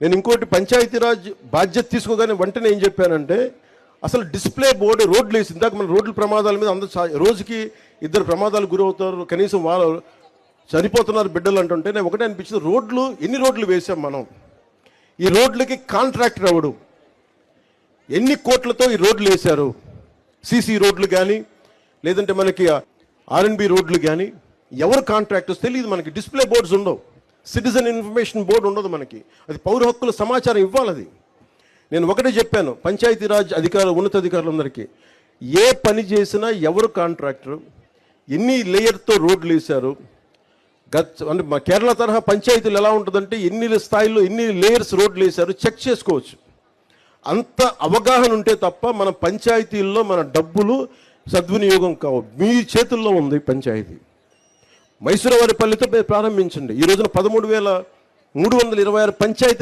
నేను ఇంకోటి పంచాయతీరాజ్ బాధ్యత తీసుకోగానే వెంటనే ఏం చెప్పానంటే, అసలు డిస్ప్లే బోర్డు రోడ్లు వేసి, ఇందాక మన రోడ్ల ప్రమాదాల మీద అందరూ రోజుకి 2 ప్రమాదాలు గురవుతారు, కనీసం వాళ్ళు చనిపోతున్నారు బిడ్డలు అంటుంటే నేను ఒకటే అనిపించింది, రోడ్లు ఎన్ని రోడ్లు వేసాం మనం, ఈ రోడ్లకి కాంట్రాక్టర్ ఎవడు, ఎన్ని కోట్లతో ఈ రోడ్లు వేశారు, సీసీ రోడ్లు కానీ లేదంటే మనకి ఆర్ఎన్బి రోడ్లు కానీ ఎవరు కాంట్రాక్టర్స్ తెలియదు మనకి. డిస్ప్లే బోర్డ్స్ ఉండవు, సిటిజన్ ఇన్ఫర్మేషన్ బోర్డు ఉండదు మనకి. అది పౌర హక్కుల సమాచారం ఇవ్వాలి. అది నేను ఒకటే చెప్పాను పంచాయతీరాజ్ ఉన్నతాధికారులందరికీ, ఏ పని చేసినా ఎవరు కాంట్రాక్టర్, ఎన్ని లేయర్తో రోడ్లు వేశారు, అంటే మా కేరళ తరహా పంచాయతీలు ఎలా ఉంటుందంటే ఎన్ని స్థాయిలో ఎన్ని లేయర్స్ రోడ్లు వేశారు చెక్ చేసుకోవచ్చు. అంత అవగాహన ఉంటే తప్ప మన పంచాయతీల్లో మన డబ్బులు సద్వినియోగం కావు. మీ చేతుల్లో ఉంది పంచాయతీ. మైసూరవారిపల్లితో ప్రారంభించండి. ఈ రోజున 13,326 పంచాయతీలు